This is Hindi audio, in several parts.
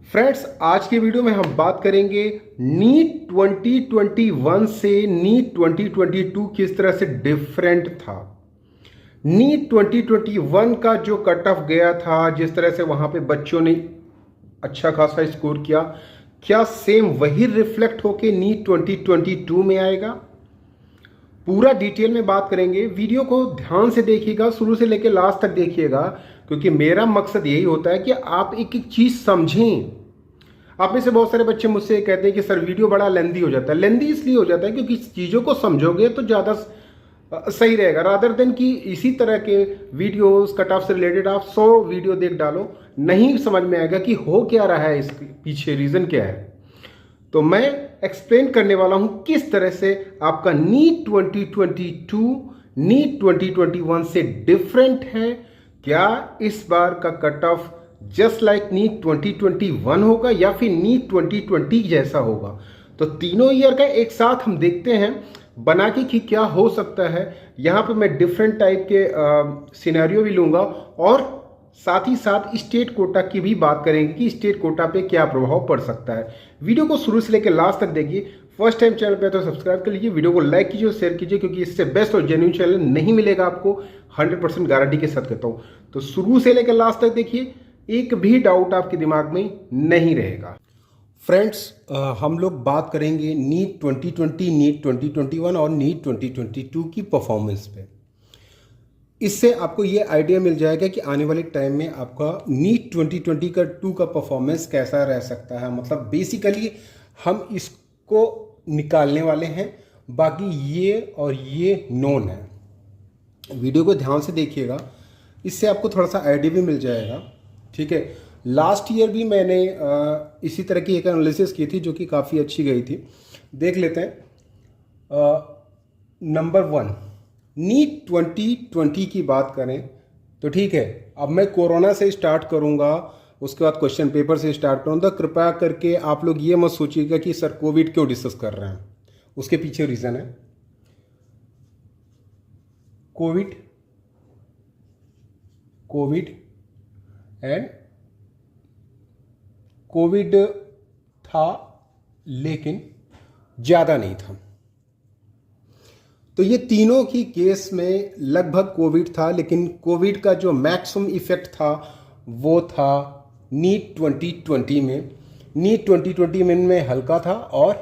फ्रेंड्स, आज के वीडियो में हम बात करेंगे नीट 2021 से नीट 2022 किस तरह से डिफरेंट था। नीट 2021 का जो कट ऑफ गया था, जिस तरह से वहां पे बच्चों ने अच्छा खासा स्कोर किया, क्या सेम वही रिफ्लेक्ट होके नीट 2022 में आएगा? पूरा डिटेल में बात करेंगे। वीडियो को ध्यान से देखिएगा, शुरू से लेकर लास्ट तक देखिएगा, क्योंकि मेरा मकसद यही होता है कि आप एक एक चीज समझें। आप में से बहुत सारे बच्चे मुझसे कहते हैं कि सर वीडियो बड़ा लेंदी हो जाता है। लेंदी इसलिए हो जाता है क्योंकि चीज़ों को समझोगे तो ज़्यादा सही रहेगा, रादर देन कि इसी तरह के वीडियोस कट ऑफ से रिलेटेड आप 100 वीडियो देख डालो, नहीं समझ में आएगा कि हो क्या रहा है, इसके पीछे रीज़न क्या है। तो मैं एक्सप्लेन करने वाला हूं किस तरह से आपका नीट 2022 नीट 2021 से डिफरेंट है। क्या इस बार का cut off just like NEET 2021 होगा या फिर नीट 2020 जैसा होगा? तो तीनों ईयर का एक साथ हम देखते हैं बना के कि क्या हो सकता है। यहाँ पे मैं डिफरेंट टाइप के सिनेरियो भी लूंगा और साथ ही साथ स्टेट कोटा की भी बात करेंगे कि स्टेट कोटा पे क्या प्रभाव पड़ सकता है। वीडियो को शुरू से लेकर लास्ट तक देखिए। फर्स्ट टाइम चैनल पे तो सब्सक्राइब कर लीजिए, वीडियो को लाइक कीजिए और शेयर कीजिए, क्योंकि इससे बेस्ट और जेन्युइन चैनल नहीं मिलेगा आपको, 100% गारंटी के साथ कहता हूँ। तो शुरू से लेकर लास्ट तक देखिए, एक भी डाउट आपके दिमाग में नहीं रहेगा। फ्रेंड्स, हम लोग बात करेंगे नीट 2020, नीट 2021 और नीट 2022 की परफॉर्मेंस पे। इससे आपको ये आइडिया मिल जाएगा कि आने वाले टाइम में आपका नीट 2022 का परफॉर्मेंस कैसा रह सकता है। मतलब बेसिकली हम इसको निकालने वाले हैं, बाकी ये और ये नोन है। वीडियो को ध्यान से देखिएगा, इससे आपको थोड़ा सा आइडिया भी मिल जाएगा। ठीक है, लास्ट ईयर भी मैंने इसी तरह की एक एनालिसिस की थी जो कि काफ़ी अच्छी गई थी। देख लेते हैं। नंबर 1, नीट 2020 की बात करें तो ठीक है, अब मैं कोरोना से स्टार्ट करूंगा, उसके बाद क्वेश्चन पेपर से स्टार्ट करूंगा। कृपया करके आप लोग ये मत सोचिएगा कि सर कोविड क्यों डिस्कस कर रहे हैं, उसके पीछे रीज़न है कोविड एंड कोविड था लेकिन ज़्यादा नहीं था। तो ये तीनों की केस में लगभग कोविड था, लेकिन कोविड का जो मैक्सिमम इफेक्ट था वो था नीट 2020 में। नीट 2020 में हल्का था और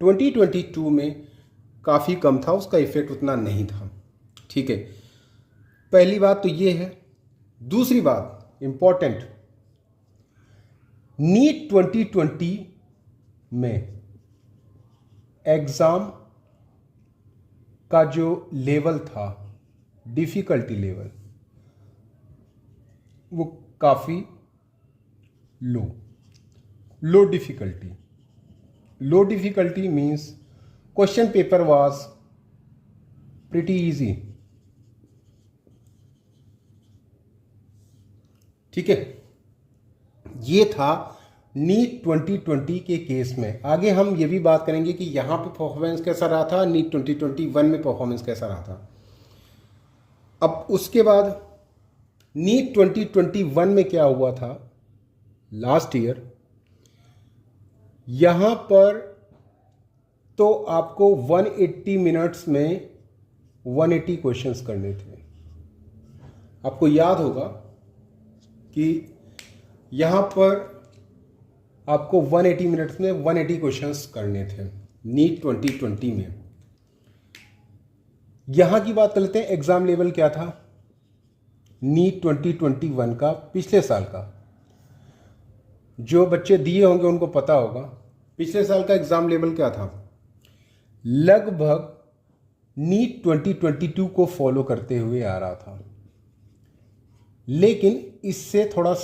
2022 में काफ़ी कम था, उसका इफेक्ट उतना नहीं था। ठीक है, पहली बात तो ये है। दूसरी बात इम्पॉर्टेंट, नीट 2020 में एग्ज़ाम का जो लेवल था, डिफ़िकल्टी लेवल, वो काफ़ी low difficulty means question paper was pretty easy. ठीक है, ये था नीट 2020 के केस में। आगे हम ये भी बात करेंगे कि यहाँ पे परफॉर्मेंस कैसा रहा था, नीट 2021 में परफॉर्मेंस कैसा रहा था। अब उसके बाद नीट 2021 में क्या हुआ था लास्ट ईयर, यहाँ पर तो आपको 180 मिनट्स में 180 क्वेश्चंस करने थे। आपको याद होगा कि यहाँ पर आपको 180 मिनट्स में 180 क्वेश्चंस करने थे नीट 2020 में। यहाँ की बात कर लेते हैं, एग्ज़ाम लेवल क्या था नीट 2021 का, पिछले साल का। जो बच्चे दिए होंगे उनको पता होगा पिछले साल का एग्ज़ाम लेवल क्या था। लगभग नीट 2022 को फॉलो करते हुए आ रहा था, लेकिन इससे थोड़ा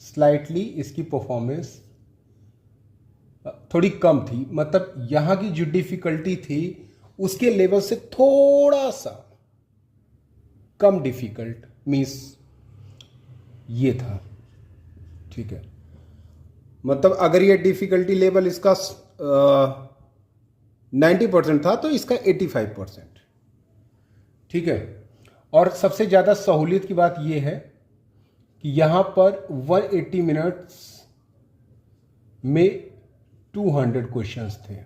स्लाइटली इसकी परफॉर्मेंस थोड़ी कम थी। मतलब यहाँ की जो डिफ़िकल्टी थी उसके लेवल से थोड़ा सा कम डिफ़िकल्ट मीन्स ये था। ठीक है, मतलब अगर ये डिफ़िकल्टी लेवल इसका 90% था तो इसका 85%। ठीक है, और सबसे ज़्यादा सहूलियत की बात ये है कि यहाँ पर 180 मिनट्स में 200 क्वेश्चंस थे।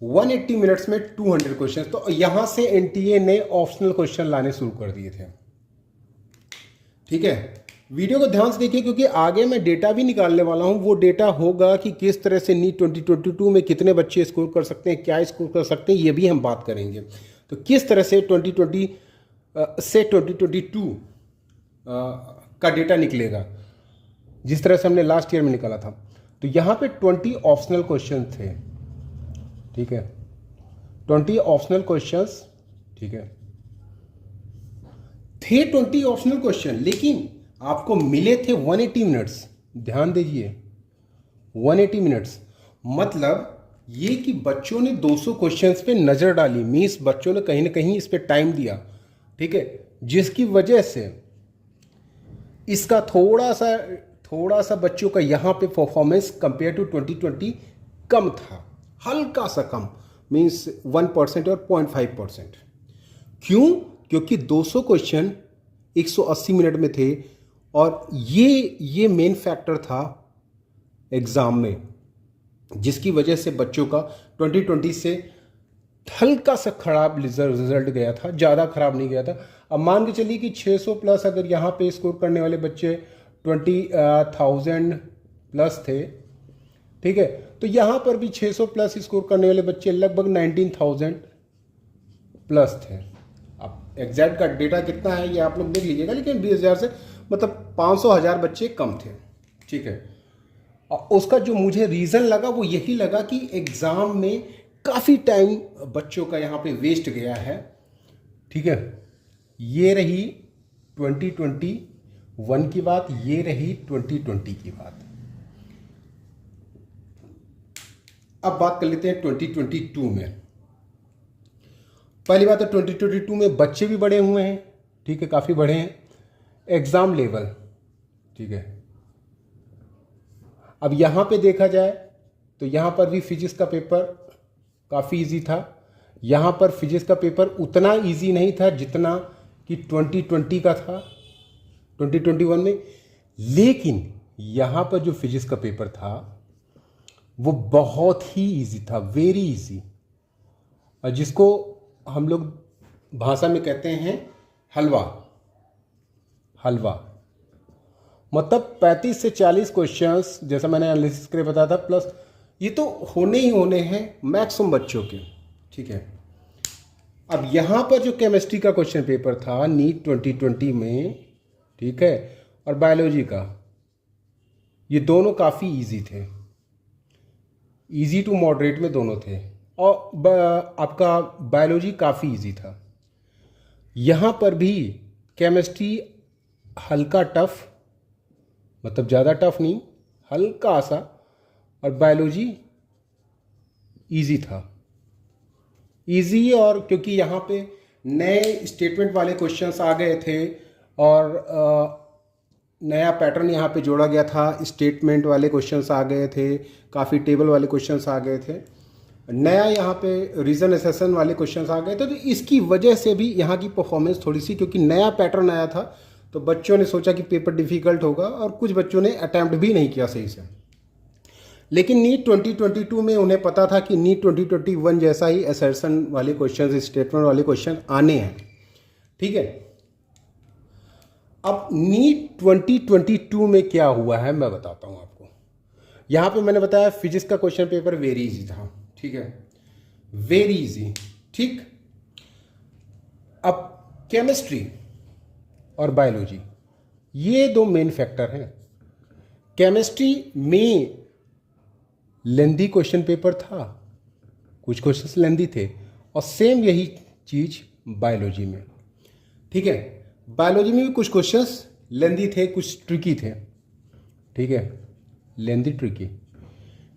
180 मिनट्स में 200 क्वेश्चंस, तो यहाँ से एनटीए ने ऑप्शनल क्वेश्चन लाने शुरू कर दिए थे। ठीक है, वीडियो को ध्यान से देखिए क्योंकि आगे मैं डेटा भी निकालने वाला हूँ। वो डेटा होगा कि किस तरह से नीट 2022 में कितने बच्चे स्कोर कर सकते हैं, क्या स्कोर कर सकते हैं, ये भी हम बात करेंगे। तो किस तरह से 2020 से 2022 का डेटा निकलेगा, जिस तरह से हमने लास्ट ईयर में निकाला था। तो यहाँ पे 20 ऑप्शनल क्वेश्चन थे। ठीक है, 20 ऑप्शनल क्वेश्चंस, ठीक है, थे 20 ऑप्शनल क्वेश्चन, लेकिन आपको मिले थे 180 मिनट्स। ध्यान दीजिए, 180 मिनट्स मतलब ये कि बच्चों ने 200 क्वेश्चंस पे नज़र डाली, मीन्स बच्चों ने कहीं ना कहीं इस पे टाइम दिया। ठीक है, जिसकी वजह से इसका थोड़ा सा बच्चों का यहाँ पे परफॉर्मेंस कंपेयर टू 2020 कम था, हल्का सा कम, मीन्स 1% और 0.5%। क्यों? क्योंकि 200 क्वेश्चन 180 मिनट में थे और ये मेन फैक्टर था एग्ज़ाम में, जिसकी वजह से बच्चों का 2020 से हल्का सा खराब रिजल्ट गया था, ज़्यादा खराब नहीं गया था। अब मान के चलिए कि 600 प्लस अगर यहाँ पे स्कोर करने वाले बच्चे 20,000 प्लस थे, ठीक है, तो यहाँ पर भी 600 प्लस स्कोर करने वाले बच्चे लगभग 19,000 प्लस थे। अब एग्जैक्ट का डेटा कितना है ये आप लोग देख लीजिएगा, लेकिन 20,000 से मतलब 500,000 बच्चे कम थे। ठीक है, और उसका जो मुझे रीज़न लगा वो यही लगा कि एग्ज़ाम में काफ़ी टाइम बच्चों का यहाँ पे वेस्ट गया है। ठीक है, ये रही 2021 की बात, ये रही 2020 की बात। अब बात कर लेते हैं 2022 में। पहली बात तो 2022 में बच्चे भी बड़े हुए हैं। ठीक है, काफ़ी बड़े हैं, एग्ज़ाम लेवल। ठीक है, अब यहाँ पे देखा जाए तो यहाँ पर भी फिजिक्स का पेपर काफ़ी इजी था। यहाँ पर फिजिक्स का पेपर उतना इजी नहीं था जितना कि 2020 का था 2021 में, लेकिन यहाँ पर जो फिजिक्स का पेपर था वो बहुत ही इजी था, वेरी इजी, और जिसको हम लोग भाषा में कहते हैं हलवा। मतलब 35 से 40 क्वेश्चंस, जैसा मैंने एनालिसिस करके बताया था, प्लस ये तो होने ही होने हैं मैक्सिमम बच्चों के। ठीक है, अब यहाँ पर जो केमिस्ट्री का क्वेश्चन पेपर था नीट 2020 में, ठीक है, और बायोलॉजी का, ये दोनों काफ़ी इजी थे, इजी टू मॉडरेट में दोनों थे, और आपका बायोलॉजी काफ़ी इजी था। यहाँ पर भी केमिस्ट्री हल्का टफ, मतलब ज़्यादा टफ नहीं, हल्का सा, और बायोलॉजी इजी था, इजी। और क्योंकि यहाँ पे नए स्टेटमेंट वाले क्वेश्चंस आ गए थे और नया पैटर्न यहाँ पे जोड़ा गया था, स्टेटमेंट वाले क्वेश्चंस आ गए थे, काफ़ी टेबल वाले क्वेश्चंस आ गए थे, नया यहाँ पे रीजन एसेसन वाले क्वेश्चंस आ गए थे। तो इसकी वजह से भी यहाँ की परफॉर्मेंस थोड़ी सी, क्योंकि नया पैटर्न आया था तो बच्चों ने सोचा कि पेपर डिफ़िकल्ट होगा और कुछ बच्चों ने अटैम्प्ट भी नहीं किया सही से। लेकिन नीट 2022 में उन्हें पता था कि नीट 2021 जैसा ही असर्शन वाले क्वेश्चन, स्टेटमेंट वाले क्वेश्चन आने हैं। ठीक है, अब नीट 2022 में क्या हुआ है मैं बताता हूँ आपको। यहाँ पे मैंने बताया फिजिक्स का क्वेश्चन पेपर वेरी इजी था। ठीक है, वेरी इजी। ठीक, अब केमिस्ट्री और बायोलॉजी, ये दो मेन फैक्टर हैं। केमिस्ट्री में लेंदी क्वेश्चन पेपर था, कुछ क्वेश्चंस लेंदी थे, और सेम यही चीज़ बायोलॉजी में। ठीक है, बायोलॉजी में भी कुछ क्वेश्चंस लेंदी थे, कुछ ट्रिकी थे। ठीक है, लेंदी ट्रिकी।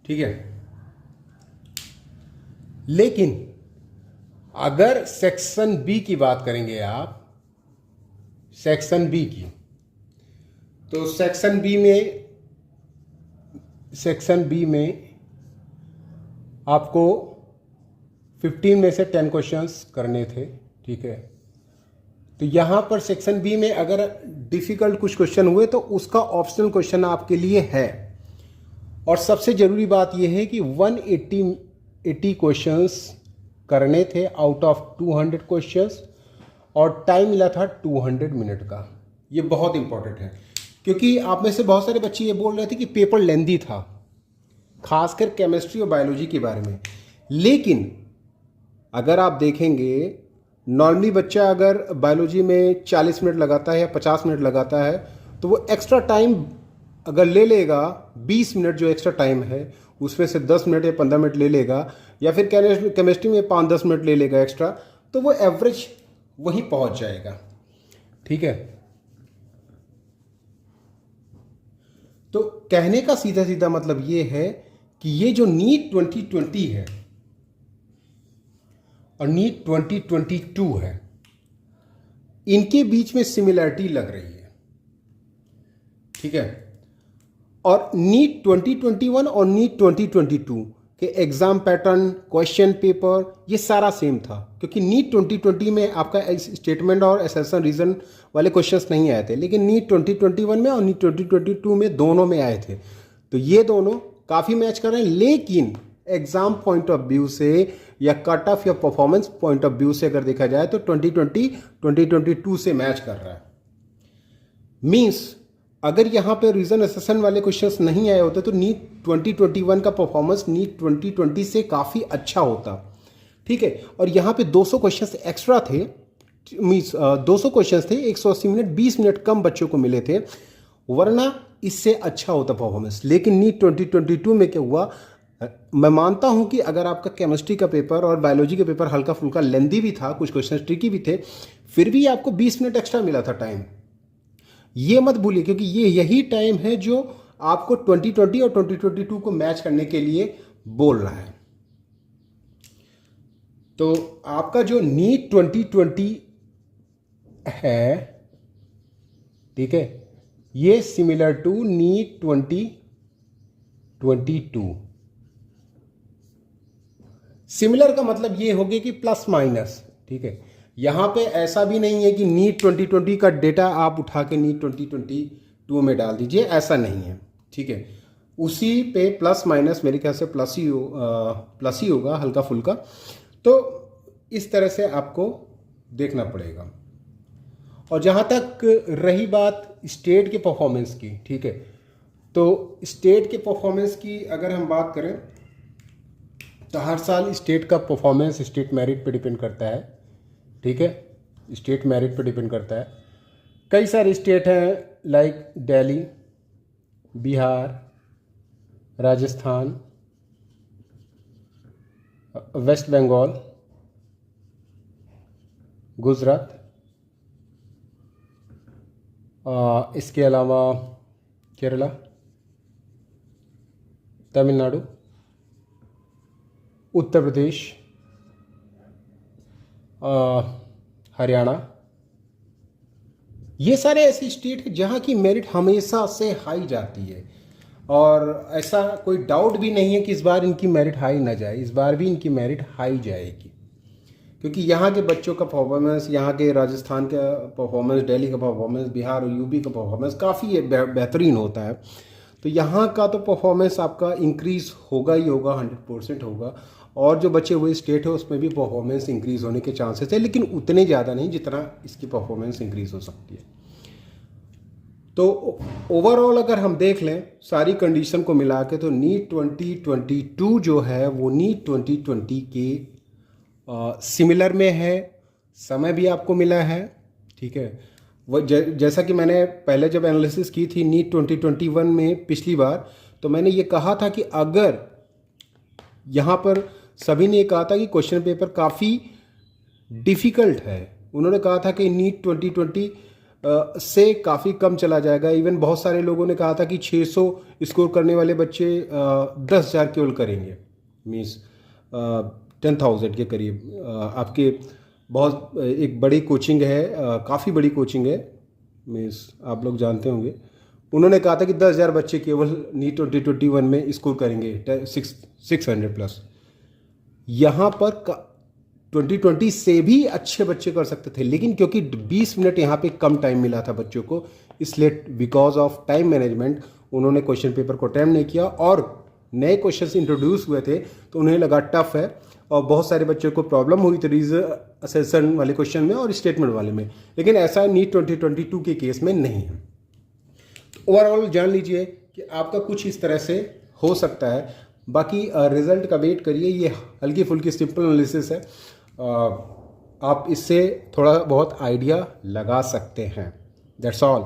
ठीक है, लेकिन अगर सेक्शन बी की बात करेंगे आप, सेक्शन बी की, तो सेक्शन बी में आपको 15 में से 10 क्वेश्चंस करने थे। ठीक है, तो यहाँ पर सेक्शन बी में अगर डिफ़िकल्ट कुछ क्वेश्चन हुए तो उसका ऑप्शनल क्वेश्चन आपके लिए है। और सबसे ज़रूरी बात यह है कि 180 क्वेश्चंस करने थे आउट ऑफ 200 क्वेश्चंस, और टाइम मिला था 200 मिनट का। ये बहुत इंपॉर्टेंट है, क्योंकि आप में से बहुत सारे बच्चे ये बोल रहे थे कि पेपर लेंदी था, खासकर केमिस्ट्री और बायोलॉजी के बारे में। लेकिन अगर आप देखेंगे, नॉर्मली बच्चा अगर बायोलॉजी में 40 मिनट लगाता है या 50 मिनट लगाता है, तो वो एक्स्ट्रा टाइम अगर ले लेगा, 20 मिनट जो एक्स्ट्रा टाइम है उसमें से 10 मिनट या 15 मिनट ले लेगा, या फिर केमिस्ट्री में 5-10 मिनट ले लेगा एक्स्ट्रा, तो वो एवरेज वहीं पहुंच जाएगा। ठीक है, तो कहने का सीधा सीधा मतलब ये है कि ये जो नीट 2020 है और नीट 2022 है, इनके बीच में सिमिलरिटी लग रही है। ठीक है, और नीट 2021 और नीट 2022 के एग्जाम पैटर्न, क्वेश्चन पेपर, ये सारा सेम था, क्योंकि नीट 2020 में आपका स्टेटमेंट और असर्शन रीजन वाले क्वेश्चंस नहीं आए थे, लेकिन नीट 2021 में और नीट 2022 में दोनों में आए थे। तो ये दोनों काफ़ी मैच कर रहे हैं, लेकिन एग्जाम पॉइंट ऑफ व्यू से या कट ऑफ या परफॉर्मेंस पॉइंट ऑफ व्यू से अगर देखा जाए तो 2020 2022 से मैच कर रहा है। मीन्स अगर यहाँ पे रीजन असेसन वाले क्वेश्चंस नहीं आए होते तो नीट 2021 का परफॉर्मेंस नीट 2020 से काफ़ी अच्छा होता। ठीक है, और यहाँ पे 200 क्वेश्चंस एक्स्ट्रा थे, मीन्स 200 क्वेश्चंस थे, 180 मिनट, 20 मिनट कम बच्चों को मिले थे, वरना इससे अच्छा होता परफॉर्मेंस। लेकिन नीट 2022 में क्या हुआ, मैं मानता हूं कि अगर आपका केमिस्ट्री का पेपर और बायोलॉजी का पेपर हल्का फुल्का लेंदी भी था, कुछ क्वेश्चन ट्रिकी भी थे, फिर भी आपको 20 मिनट एक्स्ट्रा मिला था टाइम। ये मत भूलिए, क्योंकि ये यही टाइम है जो आपको 2020 और 2022 को मैच करने के लिए बोल रहा है। तो आपका जो नीट 2020 है, ठीक है, ये सिमिलर टू नीट 2022। सिमिलर का मतलब ये हो गया कि प्लस माइनस। ठीक है, यहां पे ऐसा भी नहीं है कि नीट 2020 का डेटा आप उठा के नीट 2022 में डाल दीजिए, ऐसा नहीं है। ठीक है, उसी पे प्लस माइनस मेरे ख्याल से प्लस ही होगा, हल्का फुल्का। तो इस तरह से आपको देखना पड़ेगा। और जहां तक रही बात स्टेट के परफॉर्मेंस की, ठीक है, तो स्टेट के परफॉर्मेंस की अगर हम बात करें तो हर साल स्टेट का परफॉर्मेंस स्टेट मेरिट पे डिपेंड करता है। ठीक है, स्टेट मेरिट पे डिपेंड करता है। कई सारे स्टेट हैं लाइक दिल्ली, बिहार, राजस्थान, वेस्ट बंगाल, गुजरात, इसके अलावा केरला, तमिलनाडु, उत्तर प्रदेश, हरियाणा। ये सारे ऐसे स्टेट हैं जहाँ की मेरिट हमेशा से हाई जाती है, और ऐसा कोई डाउट भी नहीं है कि इस बार इनकी मेरिट हाई ना जाए। इस बार भी इनकी मेरिट हाई जाएगी, क्योंकि यहाँ के बच्चों का परफॉर्मेंस, यहाँ के राजस्थान का परफॉर्मेंस, दिल्ली का परफॉर्मेंस, बिहार और यूपी का परफॉर्मेंस काफ़ी बेहतरीन होता है। तो यहाँ का तो परफॉर्मेंस आपका इंक्रीज़ होगा ही होगा, 100% होगा। और जो बचे हुए स्टेट है उसमें भी परफॉर्मेंस इंक्रीज़ होने के चांसेस है, लेकिन उतने ज़्यादा नहीं जितना इसकी परफॉर्मेंस इंक्रीज़ हो सकती है। तो ओवरऑल अगर हम देख लें सारी कंडीशन को मिला के, तो नीट 2022 जो है वो नीट 2020 के सिमिलर में है। समय भी आपको मिला है। ठीक है, वो जैसा कि मैंने पहले जब एनालिसिस की थी नीट 2021 में पिछली बार, तो मैंने ये कहा था कि अगर यहाँ पर सभी ने कहा था कि क्वेश्चन पेपर काफ़ी डिफ़िकल्ट है। उन्होंने कहा था कि नीट 2020 से काफ़ी कम चला जाएगा। इवन बहुत सारे लोगों ने कहा था कि 600 स्कोर करने वाले बच्चे 10,000 केवल करेंगे, मीन्स 10,000 के करीब। आपके बहुत एक बड़ी कोचिंग है, काफ़ी बड़ी कोचिंग है, मीन्स आप लोग जानते होंगे। उन्होंने कहा था कि 10,000 बच्चे केवल नीट 2021 में स्कोर करेंगे 600 प्लस। यहाँ पर 2020 से भी अच्छे बच्चे कर सकते थे, लेकिन क्योंकि 20 मिनट यहाँ पे कम टाइम मिला था बच्चों को, इसलिए बिकॉज ऑफ टाइम मैनेजमेंट उन्होंने क्वेश्चन पेपर को अटेम्प्ट नहीं किया, और नए क्वेश्चंस इंट्रोड्यूस हुए थे तो उन्हें लगा टफ है, और बहुत सारे बच्चों को प्रॉब्लम हुई थी रीज असेसन वाले क्वेश्चन में और स्टेटमेंट वाले में, लेकिन ऐसा नीट 2022 के केस में नहीं है। ओवरऑल जान लीजिए कि आपका कुछ इस तरह से हो सकता है, बाकी रिजल्ट का वेट करिए। ये हल्की फुल्की सिंपल एनालिसिस है, आप इससे थोड़ा बहुत आइडिया लगा सकते हैं। That's all.